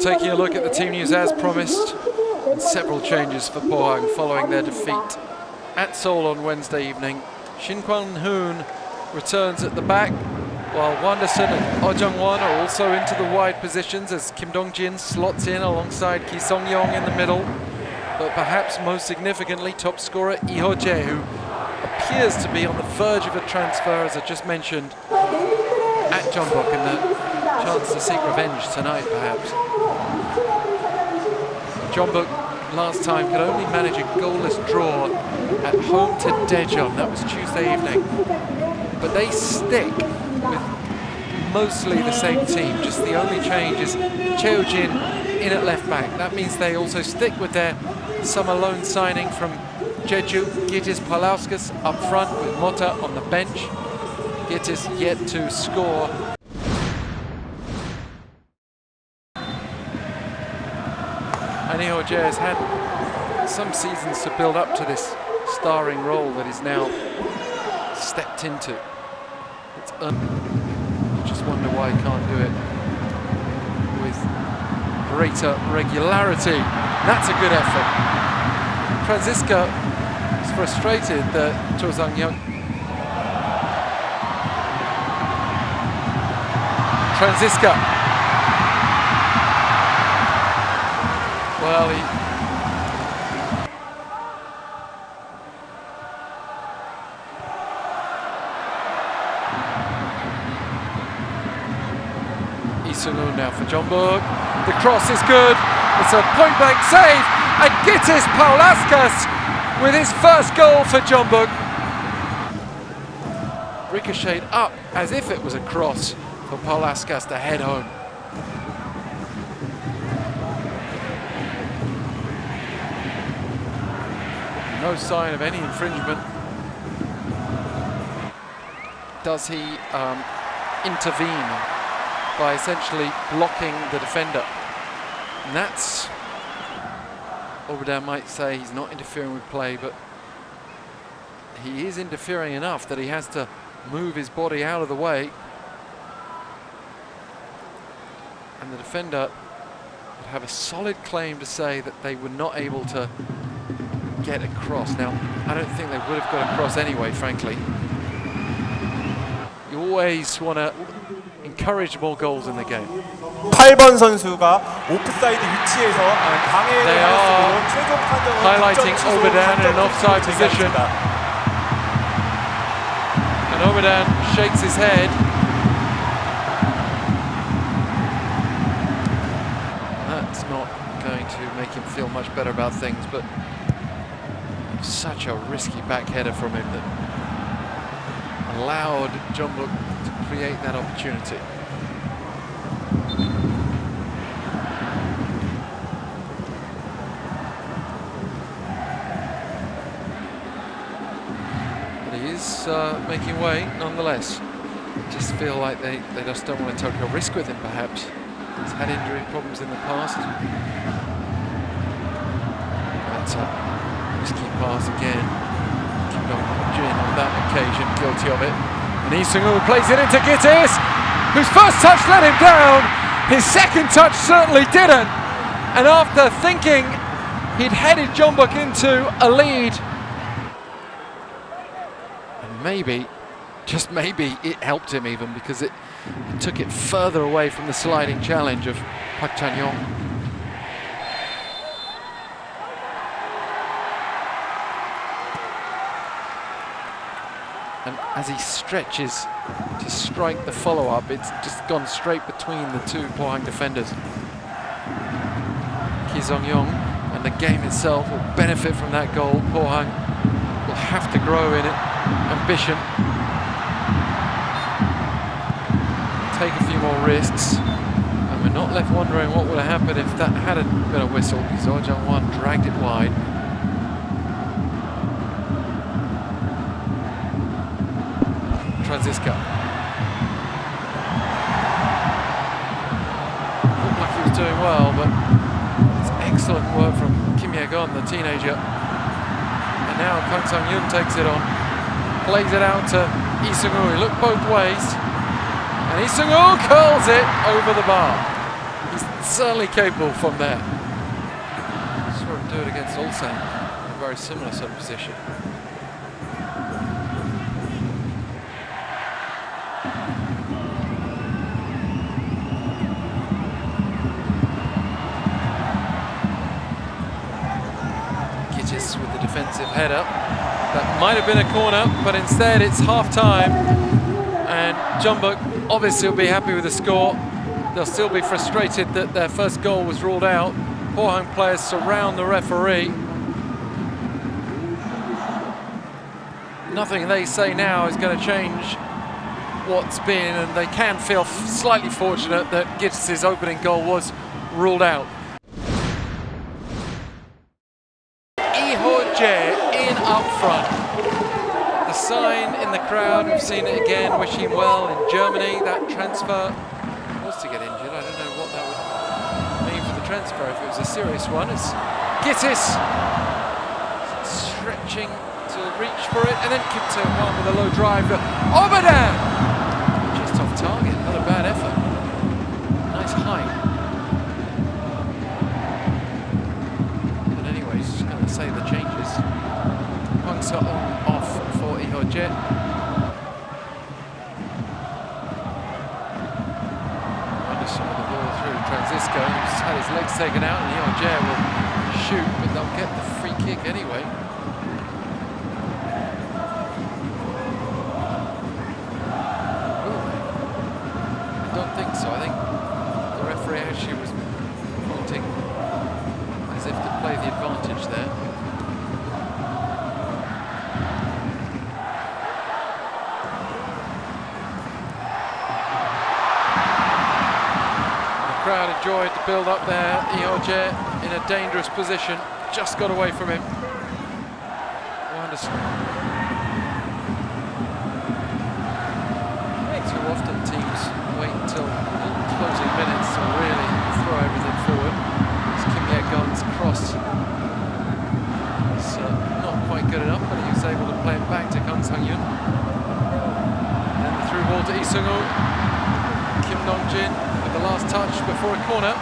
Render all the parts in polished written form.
taking a look at the team news as promised. And several changes for Pohang following their defeat at Seoul on Wednesday evening. Shin Kwon-hoon returns at the back, while Wanderson and Oh Jung-won are also into the wide positions as Kim Dong-jin slots in alongside Ki Song-yong in the middle. But perhaps most significantly, top scorer Lee Ho-jae, who appears to be on the verge of a transfer, as I just mentioned, at Jeonbuk, and the chance to seek revenge tonight, perhaps. Jeonbuk last time could only manage a goalless draw at home to Daejeon. That was Tuesday evening. But they stick with mostly the same team. Just the only change is Cheo Jin in at left back. That means they also stick with their summer loan signing from Jeju, Gytis Paulauskas, up front with Mota on the bench. Gytis yet to score. And Lee Ho-jae has had some seasons to build up to this starring role that he's now stepped into. It's just wonder why he can't do it with greater regularity. That's a good effort. Franziska is frustrated that Cho Sang-hyun. Franziska. Well, Lee Sung-woo now for Jeonbuk. The cross is good. It's a point-blank save. And Gytis Paulauskas with his first goal for Jeonbuk. Ricocheted up as if it was a cross for Paulauskas to head home. No sign of any infringement. Does he intervene by essentially blocking the defender? And that's, Oberdan might say he's not interfering with play, but he is interfering enough that he has to move his body out of the way. And the defender would have a solid claim to say that they were not able to get across. Now, I don't think they would have got across anyway, frankly. You always want to encourage more goals in the game. 8번 선수가 오프사이드 위치에서 방해를 They are highlighting Oberdan in an offside position. And Oberdan shakes his head. That's not going to make him feel much better about things, but such a risky back header from him that allowed Jeonbuk to create that opportunity. But he is making way nonetheless. Just feel like they just don't want to take a risk with him, perhaps. He's had injury problems in the past. But risky pass again. Kim Dong-jin on that occasion guilty of it. And Lee Sung-woo plays it into Gytis, whose first touch let him down. His second touch certainly didn't. And after thinking he'd headed Jeonbuk into a lead, and maybe, just maybe, it helped him even, because it took it further away from the sliding challenge of Park Chan-yong. And as he stretches to strike the follow-up, it's just gone straight between the two Pohang defenders. Ki Song-yong, and the game itself will benefit from that goal. Pohang will have to grow in it. Ambition. Take a few more risks. And we're not left wondering what would have happened if that hadn't been a whistle, because Oh Jung-won dragged it wide. Franziska. Looked like he was doing well, but it's excellent work from Kim Ye-gon, the teenager. And now Park Sang-hyun takes it on, plays it out to Lee Sung-woo. He looked both ways, and Lee Sung-woo curls it over the bar. He's certainly capable from there. Saw him do it against Ulsan in a very similar sort of position. With the defensive header. That might have been a corner, but instead it's half-time, and Jeonbuk obviously will be happy with the score. They'll still be frustrated that their first goal was ruled out. Pohang players surround the referee. Nothing they say now is going to change what's been, and they can feel slightly fortunate that Gittis' opening goal was ruled out. In up front. The sign in the crowd, we've seen it again, wishing him well in Germany. That transfer was to get injured. I don't know what that would mean for the transfer if it was a serious one. It's Gittis stretching to reach for it, and then kicked to one with a low drive. Obadan! Just off target, not a bad effort. Nice height. Say the changes. One shot off for Ihoje. Anderson with the ball through Francisco. He's had his legs taken out, and Ihoje will shoot, but they'll get the free kick anyway. I don't think so. I think the referee actually was pointing as if to play the advantage there. The crowd enjoyed the build up there. Ihoje in a dangerous position, just got away from him. Anderson. Too often teams wait until the closing minutes to really throw everything forward. Kim Ye-gun's cross is not quite good enough, but he was able to play it back to Kang Sang-yun. Then the through ball to Lee Seung-woo. Kim Dong-jin with the last touch before a corner.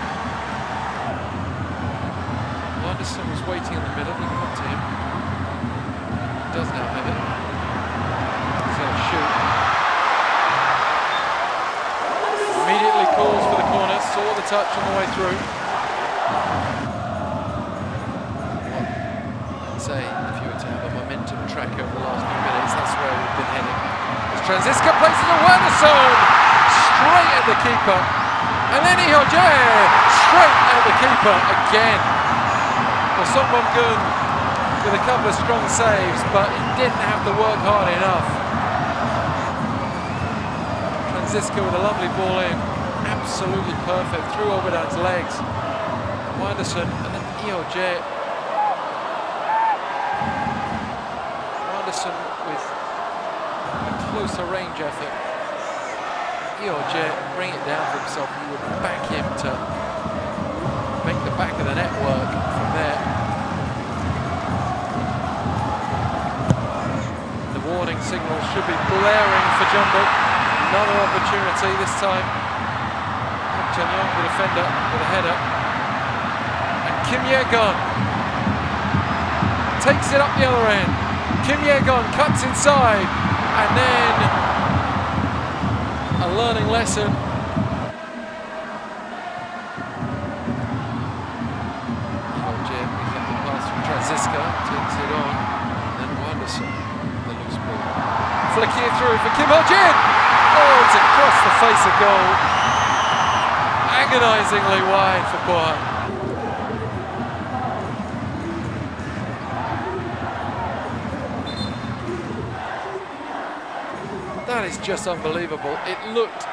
Anderson was waiting in the middle, didn't come to him. He does now have it. He's going to shoot. Immediately calls for the corner, saw the touch on the way through. I'd say if you were to have a momentum track over the last few minutes, that's where we've been heading. As Francisco places a Wernerson straight at the keeper, and then Ihoje straight at the keeper again. Well, Song Bom-gun with a couple of strong saves, but he didn't have to work hard enough. Francisco with a lovely ball in, absolutely perfect, through Obadan's legs. Anderson, and then Ihoje. Anderson with a closer range effort. Ihoje bring it down for himself. He would back him to make the back of the net work from there. The warning signal should be blaring for Jeonbuk. Another opportunity this time. Jeon-yong, the defender, with a header. And Kim Ye-gun takes it up the other end. Kim Ye-gun cuts inside, and then a learning lesson. Ihoje picks up the pass from Francisco, takes it on, and then Anderson, the loose ball. Flicking it through for Kim Ho-jin! Oh, it's across the face of goal. Agonisingly wide for Pohang. That is just unbelievable. It looked,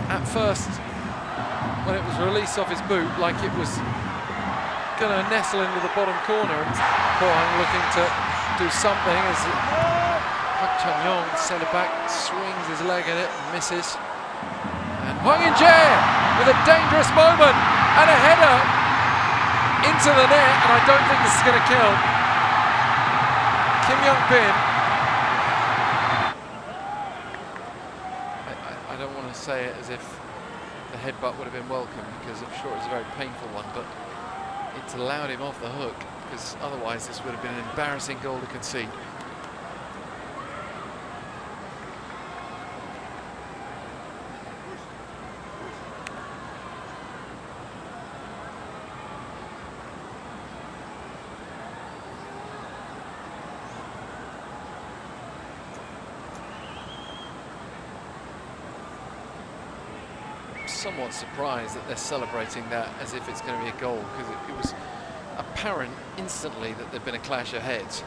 at first, when it was released off his boot, like it was going to nestle into the bottom corner. And Pohang looking to do something as Jeon-yong, centre back, swings his leg at it and misses. And Hwang In-jae with a dangerous moment and a header into the net, and I don't think this is going to kill. Kim Young-bin. I don't want to say it as if the headbutt would have been welcome, because I'm sure it was a very painful one, but it's allowed him off the hook, because otherwise this would have been an embarrassing goal to concede. Somewhat surprised that they're celebrating that as if it's going to be a goal, because it was apparent instantly that there'd been a clash of heads.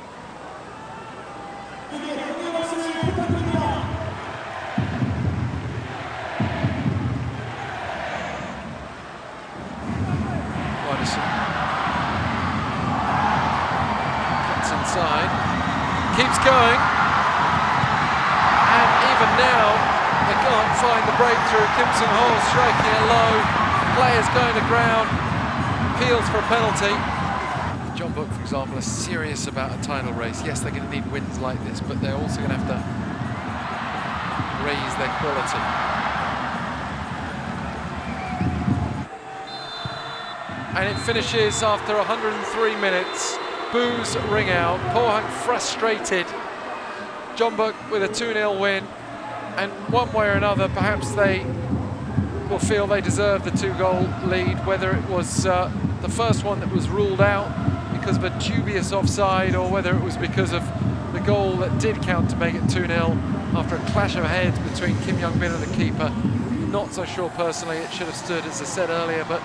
Widerson cuts inside, keeps going, and even now they can't find the breakthrough. Kim Sung-ho striking it low, players going to ground, appeals for a penalty. Jeonbuk, for example, are serious about a title race. Yes, they're going to need wins like this, but they're also going to have to raise their quality. And it finishes after 103 minutes. Boos ring out, Pohang frustrated. Jeonbuk with a 2-0 win. And one way or another, perhaps they will feel they deserve the 2-goal lead, whether it was the first one that was ruled out because of a dubious offside, or whether it was because of the goal that did count to make it 2-0 after a clash of heads between Kim Young-bin and the keeper. Not so sure personally, it should have stood, as I said earlier, but